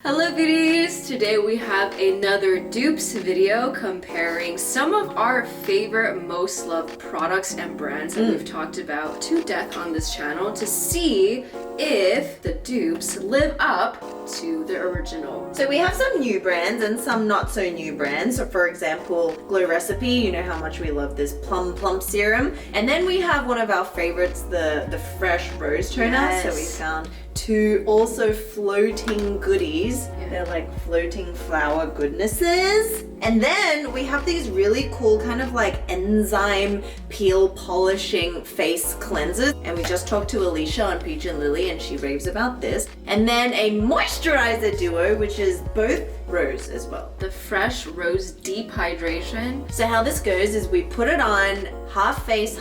Hello beauties! Today we have another dupes video comparing some of our favorite most loved products and brands that we've talked about to death on this channel to see if the dupes live up to the original. So we have some new brands and some not so new brands. So for example, Glow Recipe, you know how much we love this plum serum. And then we have one of our favorites, the fresh rose toner. Yes. So we found two also floating goodies. They're like floating flower goodnesses. And then we have these really cool kind of like enzyme peel polishing face cleansers. And we just talked to Alicia on Peach and Lily and she raves about this. And then a moisturizer duo, which is both rose as well. The fresh rose deep hydration. So how this goes is we put it on half face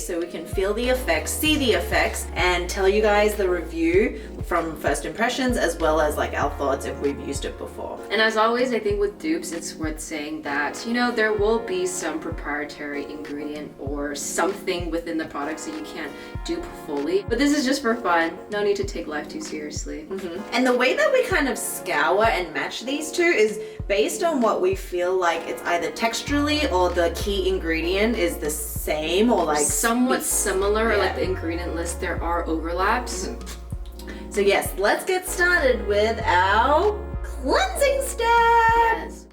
so we can feel the effects, see the effects, and tell you guys the review from first impressions as well as like our thoughts if we've used it before. And as always, I think with dupes, it's worth saying that, you know, there will be some proprietary ingredient or something within the products that you can't dupe fully. But this is just for fun. No need to take life too seriously. And the way that we kind of scour and match these two is based on what we feel like it's either texturally or the key ingredient is the same or like somewhat similar, or Yeah. like the ingredient list, there are overlaps. So yes, let's get started with our cleansing steps.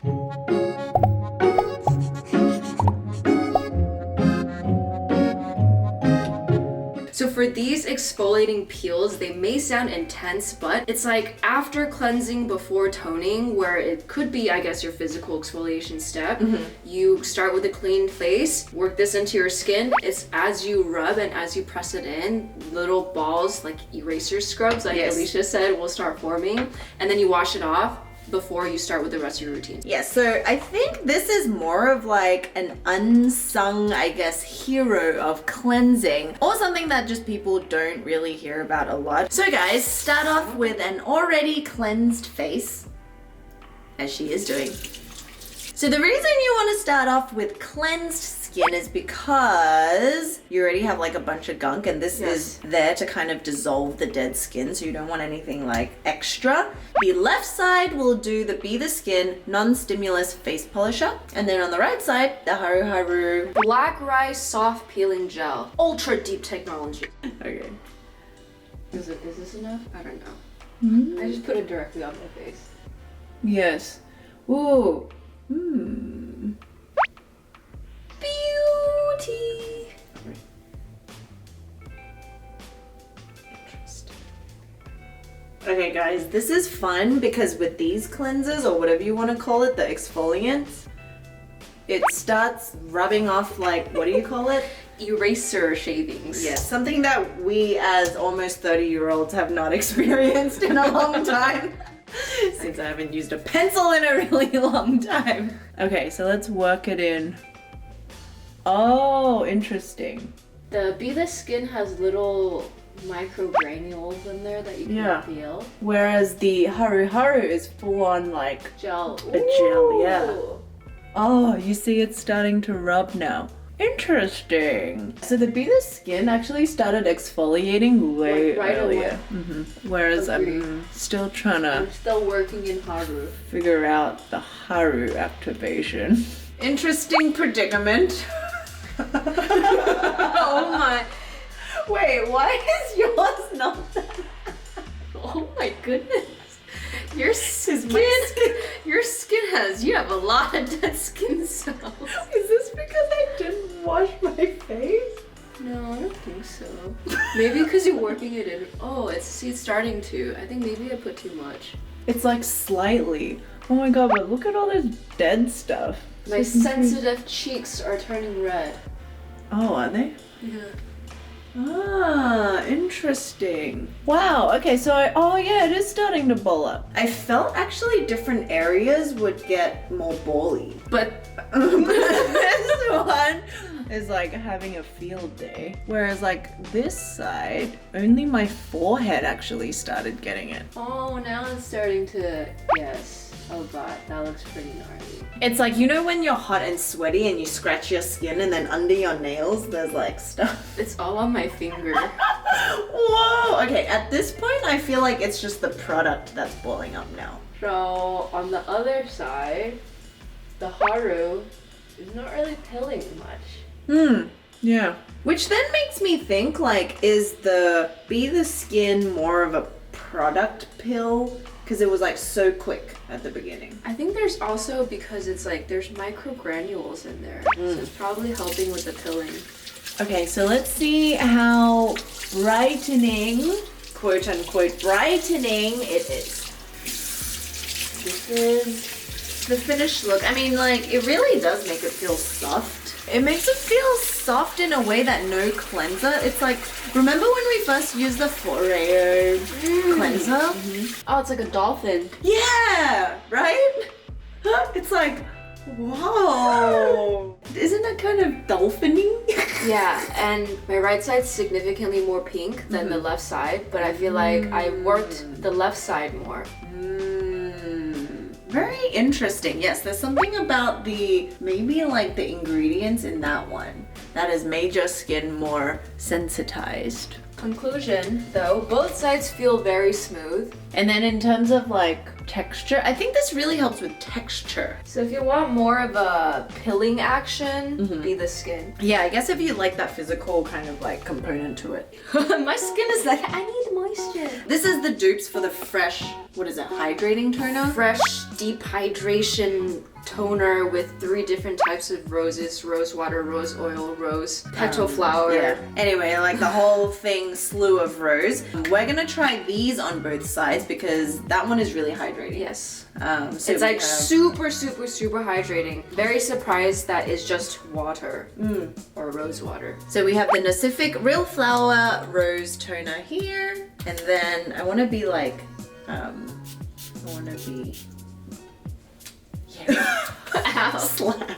So for these exfoliating peels, they may sound intense, but it's like after cleansing before toning, where it could be, I guess, your physical exfoliation step. You start with a clean face, work this into your skin. It's as you rub and as you press it in, little balls like eraser scrubs, like Alicia said, will start forming. And then you wash it off before you start with the rest of your routine. Yes, so I think this is more of like an unsung, I guess, hero of cleansing, or something that just people don't really hear about a lot. So guys, start off with an already cleansed face, as she is doing. So the reason you want to start off with cleansed skin is because you already have like a bunch of gunk and this is there to kind of dissolve the dead skin, so you don't want anything like extra. The left side will do the Be The Skin non-stimulus face polisher, and then on the right side, the Haruharu Black rice soft peeling gel, ultra deep technology. Okay. Is this enough? I don't know. I just put it directly on my face. Yes. Ooh. Beauty. Okay guys, this is fun because with these cleansers or whatever you want to call it, the exfoliants, it starts rubbing off like, what do you call it? Eraser shavings. Yes, something that we as almost 30-year-olds have not experienced in a long time. Since I haven't used a pencil in a really long time. Okay, so let's work it in. Oh, interesting. The Be The Skin has little micro granules in there that you can feel. Whereas the Haruharu is full on like Gel. a gel, yeah. Ooh. Oh, you see it's starting to rub now. Interesting. So the Be The Skin actually started exfoliating way Like right earlier. Whereas Agreed. I'm still trying to I'm still working in Haru. figure out the Haru activation. Interesting predicament. Oh my. Wait, why is yours not that? Oh my goodness. Your skin, you have a lot of dead skin cells. Is this because I didn't wash my face? No, I don't think so. Maybe because you're working it in. Oh, it's starting to. I think maybe I put too much. It's like slightly. Oh my god, but look at all this dead stuff. My sensitive cheeks are turning red. Oh, are they? Yeah. Ah, interesting. Wow, okay, so oh yeah, it is starting to ball up. I felt actually different areas would get more bally. But This one is like having a field day. Whereas like this side, only my forehead actually started getting it. oh, now it's starting to. Yes. Oh god, that looks pretty gnarly. It's like, you know when you're hot and sweaty and you scratch your skin and then under your nails there's like stuff. It's all on my finger. Whoa. Okay, at this point, I feel like it's just the product that's boiling up now. So on the other side, the Haru is not really pilling much. Yeah. Which then makes me think, like, is the Be the Skin more of a product pill? Because it was like so quick at the beginning. I think there's also, because it's like there's microgranules in there, so it's probably helping with the pilling. Okay, so let's see how brightening, quote unquote brightening, it is. This is the finished look. I mean, like, it really does make it feel soft. It makes it feel soft in a way that no cleanser. It's like, remember when we first used the Foreo cleanser? Oh, it's like a dolphin. Yeah, right? It's like, whoa. Isn't that kind of dolphiny? Yeah, and my right side's significantly more pink than the left side, but I feel like I worked the left side more. Very interesting. Yes, there's something about maybe like the ingredients in that one that has made your skin more sensitized. Conclusion, though, both sides feel very smooth. And then in terms of like texture, I think this really helps with texture. So if you want more of a pilling action, Be the Skin. Yeah, I guess if you like that physical kind of like component to it. My skin is like, I need moisture. This is the dupes for the fresh, what is it, hydrating toner? Fresh deep hydration toner with 3 different types of roses: rose water, rose oil, rose petal flower. Yeah. Anyway, like the whole thing, slew of rose. We're gonna try these on both sides because that one is really hydrating. Yes. So it's like super, super, super hydrating. Very surprised that it's just water or rose water. So we have the Pacific Real Flower Rose Toner here. And then I want to be like, Ow. Slap.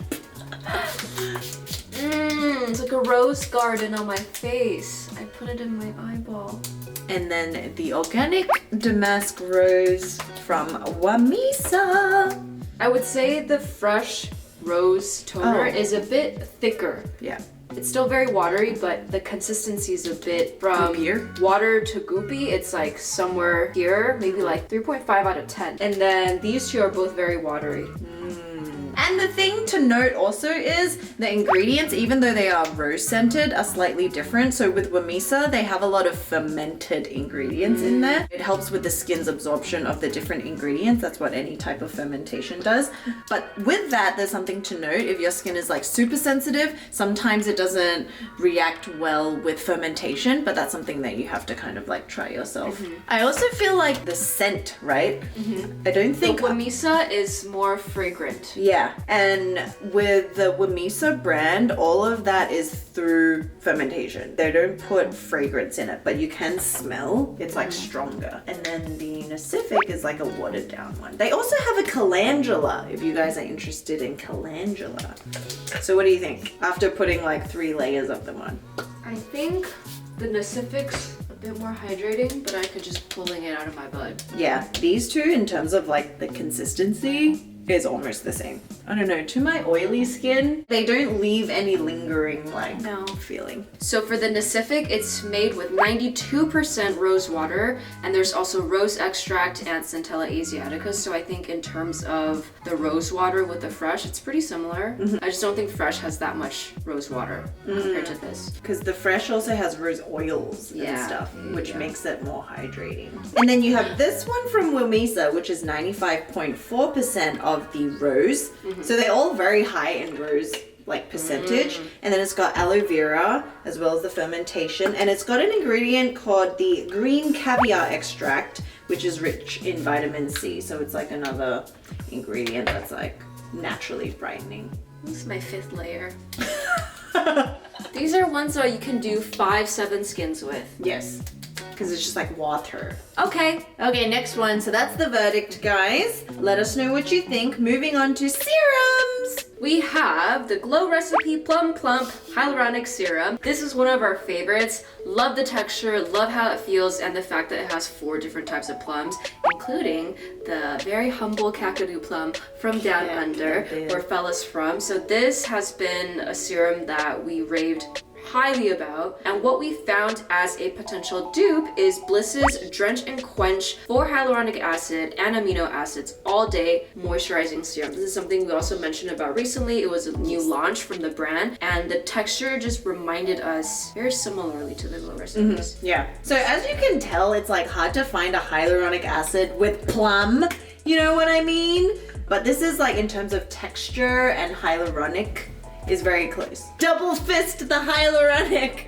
It's like a rose garden on my face. I put it in my eyeball. And then the Organic Damask Rose from Whamisa. I would say the fresh rose toner is a bit thicker. Yeah. It's still very watery, but the consistency is a bit from goopier. Water to goopy. It's like somewhere here, maybe like 3.5 out of 10. And then these two are both very watery. And the thing to note also is the ingredients, even though they are rose scented, are slightly different. So with Whamisa, they have a lot of fermented ingredients in there. It helps with the skin's absorption of the different ingredients. That's what any type of fermentation does. But with that, there's something to note. If your skin is like super sensitive, sometimes it doesn't react well with fermentation, but that's something that you have to kind of like try yourself. I also feel like the scent, right? I don't think The Whamisa is more fragrant. Yeah, and with the Whamisa brand, all of that is through fermentation. They don't put fragrance in it, but you can smell it's like stronger. And then the Pacific is like a watered down one. They also have a calendula, if you guys are interested in calendula. So what do you think after putting like 3 layers of them on? I think the Pacific's a bit more hydrating, but I could just pulling it out of my butt. Yeah, these two in terms of like the consistency is almost the same. I don't know, to my oily skin, they don't leave any lingering like feeling. So for the Pacific, it's made with 92% rose water, and there's also rose extract and Centella asiatica. So I think in terms of the rose water with the fresh, it's pretty similar. I just don't think fresh has that much rose water compared to this. Because the fresh also has rose oils and stuff, which makes it more hydrating. And then you have this one from Whamisa, which is 95.4% of the rose. So they're all very high in rose like percentage. And then it's got aloe vera as well as the fermentation. And it's got an ingredient called the green caviar extract, which is rich in vitamin C. So it's like another ingredient that's like naturally brightening. This is my 5th layer. These are ones that you can do 5-7 skins with. Yes. Because it's just like water. Okay, next one. So that's the verdict, guys. Let us know what you think. Moving on to serums. We have the Glow Recipe Plum Plump Hyaluronic Serum. This is one of our favorites. Love the texture, love how it feels, and the fact that it has 4 different types of plums, including the very humble Kakadu plum from Down Under, where Fel is from. So this has been a serum that we raved highly about. And what we found as a potential dupe is Bliss's Drench and Quench for hyaluronic acid and amino acids all day moisturizing serum. This is something we also mentioned about recently. It was a new launch from the brand, and the texture just reminded us very similarly to the Glow recipes. Yeah. So as you can tell, it's like hard to find a hyaluronic acid with plum. You know what I mean? But this is like in terms of texture and hyaluronic is very close. Double fist the hyaluronic.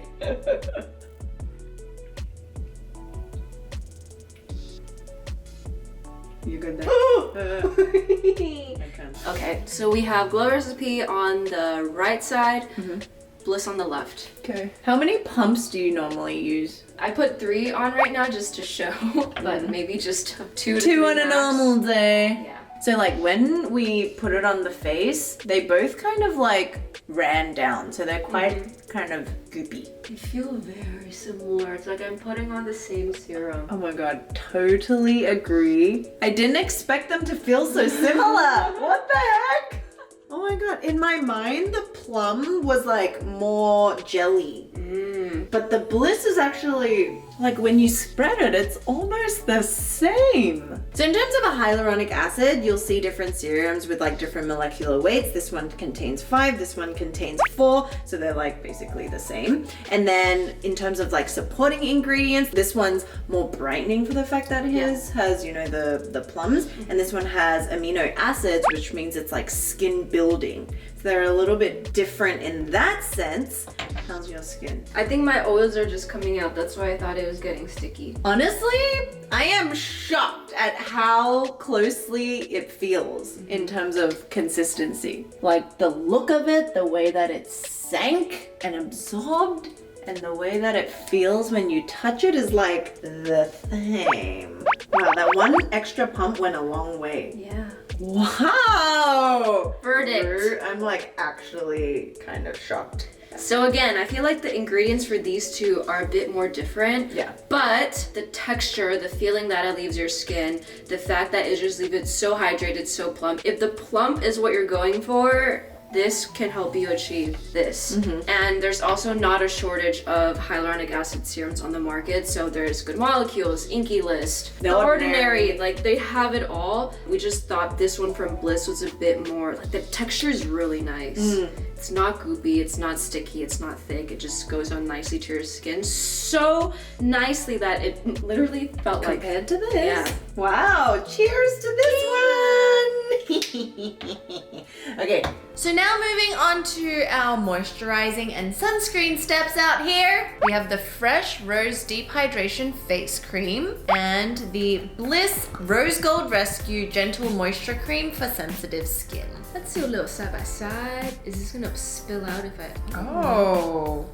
You good there? Okay, so we have Glow recipe on the right side, Bliss on the left. Okay. How many pumps do you normally use? I put 3 on right now just to show, but maybe just 2 to 3 on a max. normal day. Yeah. So like when we put it on the face, they both kind of like ran down. So they're quite kind of goopy. They feel very similar. It's like I'm putting on the same serum. Oh my god, totally agree. I didn't expect them to feel so similar. What the heck? Oh my god, in my mind, the plum was like more jelly. But the Bliss is actually, like when you spread it, it's almost the same. So in terms of a hyaluronic acid, you'll see different serums with like different molecular weights. This one contains 5, this one contains 4. So they're like basically the same. And then in terms of like supporting ingredients, this one's more brightening for the fact that his has, you know, the plums. And this one has amino acids, which means it's like skin building. So they're a little bit different in that sense. How's your skin? I think my oils are just coming out. That's why I thought it was getting sticky. Honestly, I am shocked at how closely it feels in terms of consistency. Like the look of it, the way that it sank and absorbed, and the way that it feels when you touch it is like the same. Wow, that one extra pump went a long way. Yeah. Wow! Verdict. I'm like actually kind of shocked. So again, I feel like the ingredients for these two are a bit more different. Yeah. But the texture, the feeling that it leaves your skin, the fact that it just leaves it so hydrated, so plump. If the plump is what you're going for, this can help you achieve this. And there's also not a shortage of hyaluronic acid serums on the market. So there's Good Molecules, Inky List, The Ordinary, like they have it all. We just thought this one from Bliss was a bit more, like the texture is really nice. It's not goopy, it's not sticky, it's not thick. It just goes on nicely to your skin so nicely that it literally felt like compared to this. Yeah. Wow, cheers to this one. Okay, so now moving on to our moisturizing and sunscreen steps out here. We have the Fresh Rose Deep Hydration Face Cream and the Bliss Rose Gold Rescue Gentle Moisture Cream for sensitive skin. Let's do a little side by side. Is this gonna spill out if I... Oh.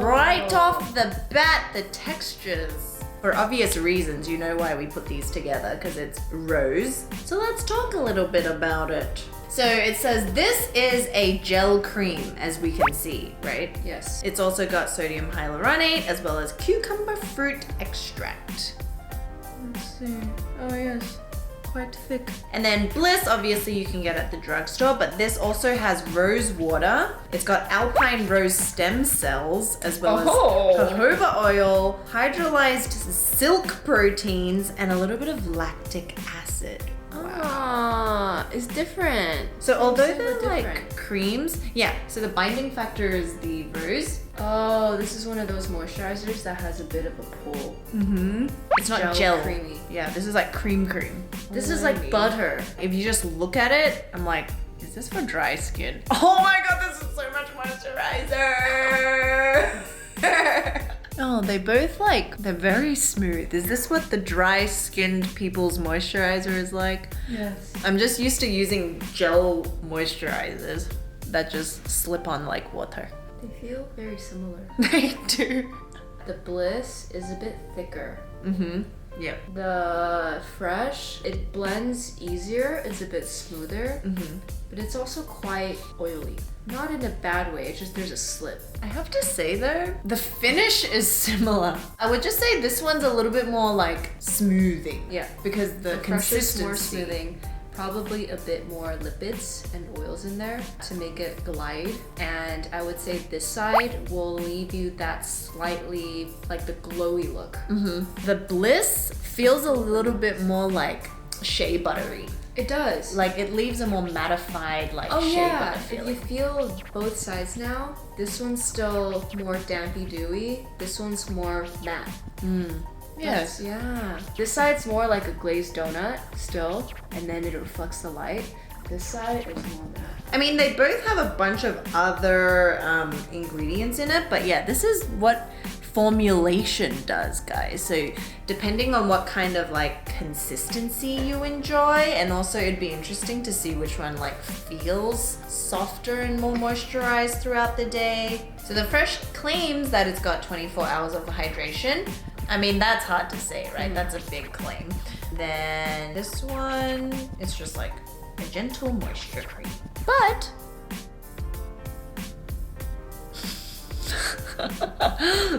Right off the bat, the textures. For obvious reasons, you know why we put these together, because it's rose. So let's talk a little bit about it. So it says this is a gel cream, as we can see, right? Yes. It's also got sodium hyaluronate as well as cucumber fruit extract. Let's see. Oh yes, quite thick. And then Bliss, obviously you can get at the drugstore, but this also has rose water. It's got alpine rose stem cells as well as jojoba oil, hydrolyzed silk proteins, and a little bit of lactic acid. Ah, it's different. So although they're like creams, yeah, so the binding factor is the rose. Oh, this is one of those moisturizers that has a bit of a pull. It's not gel. Creamy. Yeah, this is like cream. This is like butter. If you just look at it, I'm like, is this for dry skin? Oh my god, this is so much moisturizer! Oh, they both like, they're very smooth. Is this what the dry skinned people's moisturizer is like? Yes. I'm just used to using gel moisturizers that just slip on like water. They feel very similar. They do. The Bliss is a bit thicker. Yep. The Fresh, it blends easier, it's a bit smoother, but it's also quite oily. Not in a bad way, it's just there's a slip. I have to say though, the finish is similar. I would just say this one's a little bit more like smoothing. Yeah. Because the Fresh is consistency. more smoothing. probably a bit more lipids and oils in there to make it glide. And I would say this side will leave you that slightly like the glowy look. The Bliss feels a little bit more like shea buttery. It does. Like it leaves a more mattified like shea butter feeling. If you feel both sides now, this one's still more dampy dewy. This one's more matte. Yes. Yeah. This side's more like a glazed donut still, and then it reflects the light. This side is more matte. I mean, they both have a bunch of other ingredients in it, but yeah, this is what formulation does, guys. So depending on what kind of like consistency you enjoy, and also it'd be interesting to see which one like feels softer and more moisturized throughout the day. So the Fresh claims that it's got 24 hours of hydration. I mean, that's hard to say, right? That's a big claim. Then this one, it's just like a gentle moisture cream. But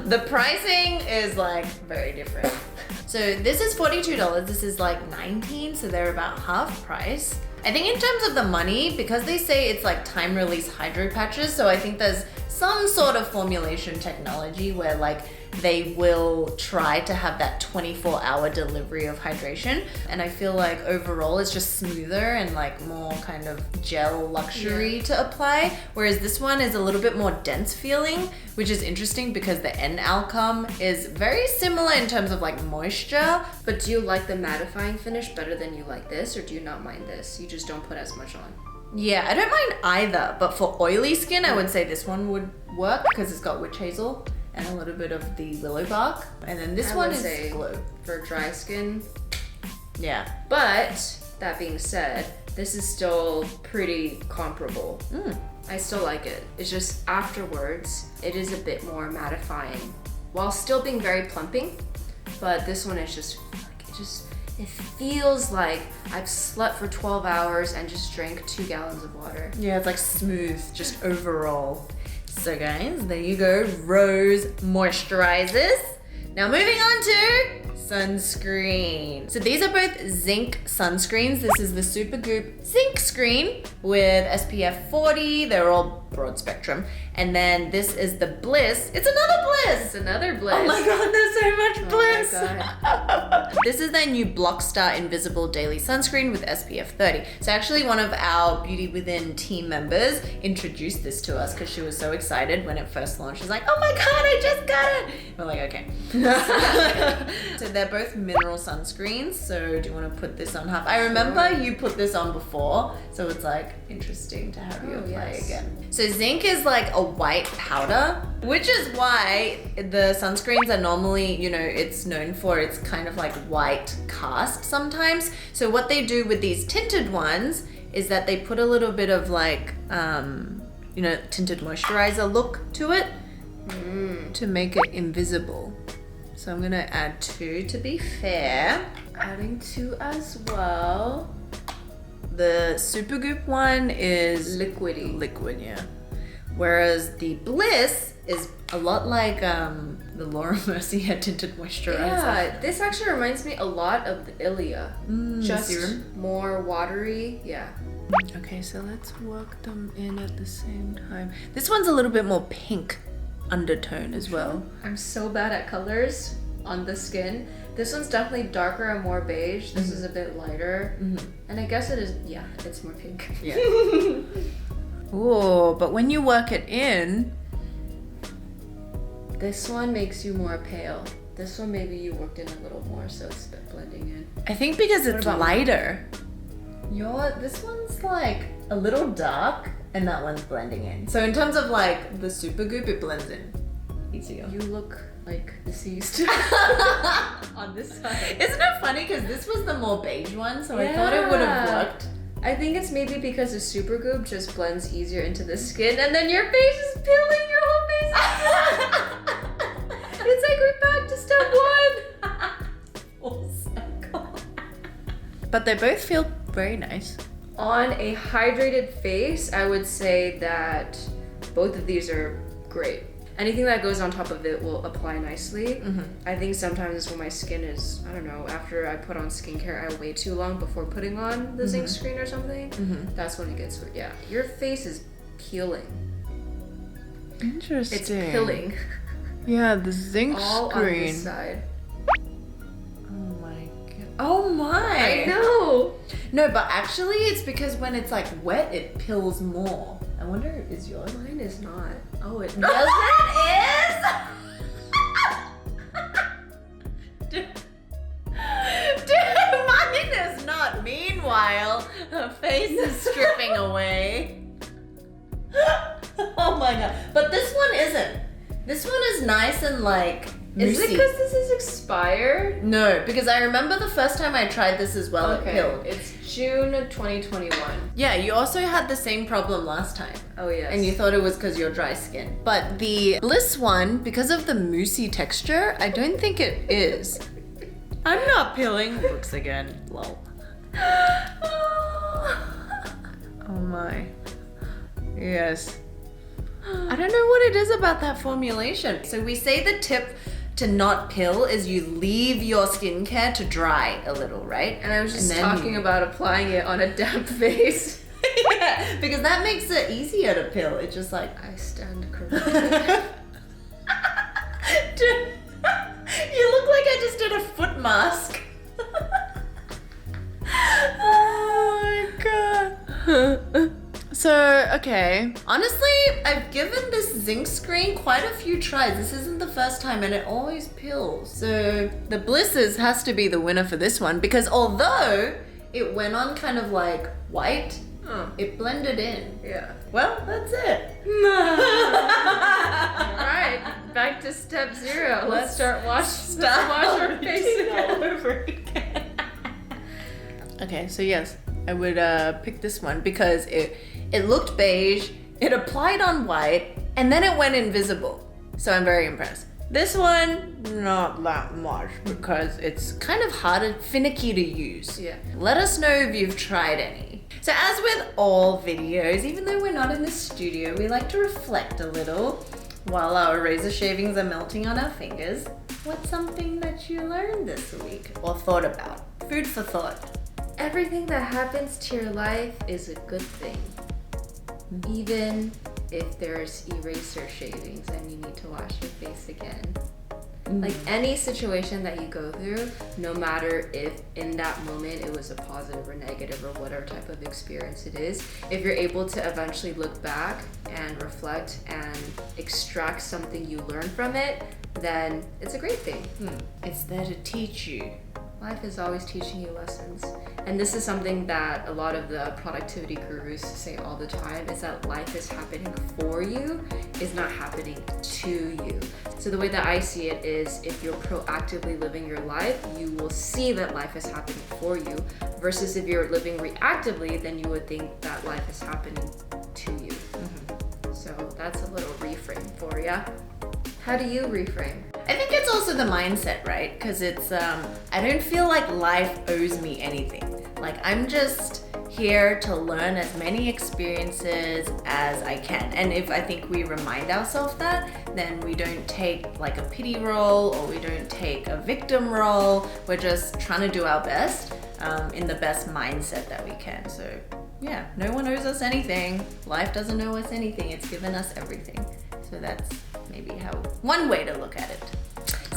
the pricing is like very different. So this is $42, this is like $19, so they're about half price. I think in terms of the money, because they say it's like time release hydro patches, so I think there's some sort of formulation technology where like they will try to have that 24-hour delivery of hydration. And I feel like overall it's just smoother and like more kind of gel luxury to apply. Whereas this one is a little bit more dense feeling, which is interesting because the end outcome is very similar in terms of like moisture. But do you like the mattifying finish better than you like this, or do you not mind this? You just don't put as much on. Yeah, I don't mind either, but for oily skin, I would say this one would work because it's got witch hazel and a little bit of the willow bark. And then this one is glow. For dry skin. Yeah. But that being said, this is still pretty comparable. I still like it. It's just afterwards, it is a bit more mattifying while still being very plumping. But this one is just like, it feels like I've slept for 12 hours and just drank 2 gallons of water. Yeah, it's like smooth, just overall. So guys, there you go, Rose moisturizers. Now moving on to sunscreen. So these are both zinc sunscreens. This is the Supergoop zinc screen with SPF 40. They're all broad spectrum. And then this is the Bliss. It's another Bliss! It's another Bliss. Oh my god, there's so much Bliss! Oh my god. This is their new Blockstar Invisible Daily Sunscreen with SPF 30. So actually one of our Beauty Within team members introduced this to us because she was so excited when it first launched. She's like, oh my god, I just got it! We're like, okay. So they're both mineral sunscreens. So do you want to put this on half? I remember you put this on before, so it's like interesting to have you apply again. So zinc is like a white powder, which is why the sunscreens are normally, you know, it's known for its kind of like white cast sometimes. So what they do with these tinted ones is that they put a little bit of like, you know, tinted moisturizer look to it to make it invisible. So I'm gonna add 2 to be fair. Adding 2 as well. The Supergoop one is liquidy. Liquid, yeah. Whereas the Bliss is a lot like the Laura Mercier Hair Tinted Moisturizer. Yeah, this actually reminds me a lot of the Ilia. Just Serum. more watery, yeah. Okay, so let's work them in at the same time. This one's a little bit more pink undertone as well. I'm so bad at colors on the skin. This one's definitely darker and more beige. This is a bit lighter. And I guess it is, yeah, it's more pink. Yeah. Ooh, but when you work it in, this one makes you more pale. This one maybe you worked in a little more, so it's blending in. I think because it's lighter. This one's like a little dark and that one's blending in. So in terms of like the Supergoop, it blends in easier. You look like deceased on this side. Isn't it funny because this was the more beige one, so I thought it would have worked. I think it's maybe because the Supergoop just blends easier into the skin, and then your face is peeling, your whole face is it's like we're back to step 1. Full circle. But they both feel very nice. On a hydrated face, I would say that both of these are great. anything that goes on top of it will apply nicely. I think sometimes when my skin is, I don't know, after I put on skincare, I wait too long before putting on the zinc screen or something. That's when it gets weird. Yeah, your face is peeling. Interesting. It's peeling. Yeah, the zinc all screen. On this side. Oh my god. Oh my. I know. No, but actually it's because when it's like wet, it peels more. I wonder, is yours? Mine is not. Oh, it Yes, it is! Dude, mine is not. Meanwhile, her face is stripping away. Oh my god. But this one isn't. This one is nice and like Is it moussey. because this is expired? No, because I remember the first time I tried this as well, it peeled. It's June of 2021. Yeah, you also had the same problem last time. Oh, yes. And you thought it was because you're dry skin. But the Bliss one, because of the moussey texture, I don't think it is. I'm not peeling. Looks again. Lol. Oh my. Yes. I don't know what it is about that formulation. So we say the tip to not peel is you leave your skincare to dry a little, right? And I was just And then talking about applying it on a damp face. Yeah, because that makes it easier to peel. It's just like... I stand corrected. Dude, you look like I just did a foot mask. Oh my god. So, okay. Honestly, I've given this zinc screen quite a few tries. This isn't the first time and it always peels. So the Blisses has to be the winner for this one because although it went on kind of like white, it blended in. Yeah. Well, that's it. Alright, back to step 0. Let's wash Stop our face all again. over again. Okay, so yes, I would pick this one Because it looked beige, it applied on white, and then it went invisible. So I'm very impressed. This one, not that much because it's kind of hard and finicky to use. Yeah. Let us know if you've tried any. So as with all videos, even though we're not in the studio, we like to reflect a little while our razor shavings are melting on our fingers. What's something that you learned this week or thought about? Food for thought. Everything that happens to your life is a good thing. Even if there's eraser shavings and you need to wash your face again. Like any situation that you go through, no matter if in that moment it was a positive or negative or whatever type of experience it is, if you're able to eventually look back and reflect and extract something you learn from it, then it's a great thing. It's there to teach you. Life is always teaching you lessons. And this is something that a lot of the productivity gurus say all the time, is that life is happening for you, is not happening to you. So the way that I see it is if you're proactively living your life, you will see that life is happening for you, versus if you're living reactively, then you would think that life is happening to you. So that's a little reframe for ya. How do you reframe? I think it's also the mindset, right? Because it's, I don't feel like life owes me anything. Like I'm just here to learn as many experiences as I can. And if I think we remind ourselves that, then we don't take like a pity role or we don't take a victim role. We're just trying to do our best in the best mindset that we can. So yeah, no one owes us anything. Life doesn't owe us anything. It's given us everything. So that's maybe one way to look at it.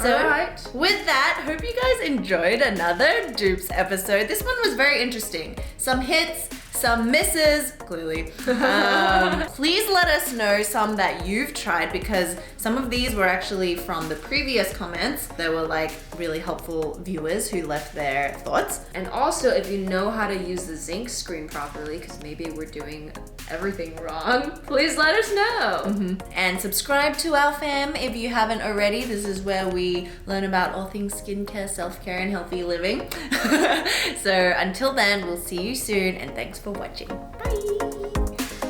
So Alright. with that, hope you guys enjoyed another Dupes episode. This one was very interesting. Some hits, some misses, clearly. Please let us know some that you've tried because some of these were actually from the previous comments. They were like really helpful viewers who left their thoughts. And also, if you know how to use the zinc screen properly, because maybe we're doing everything wrong, please let us know. And subscribe to our fam if you haven't already. This is where we learn about all things skincare, self-care, and healthy living. So until then, we'll see you soon, and thanks for watching. Bye!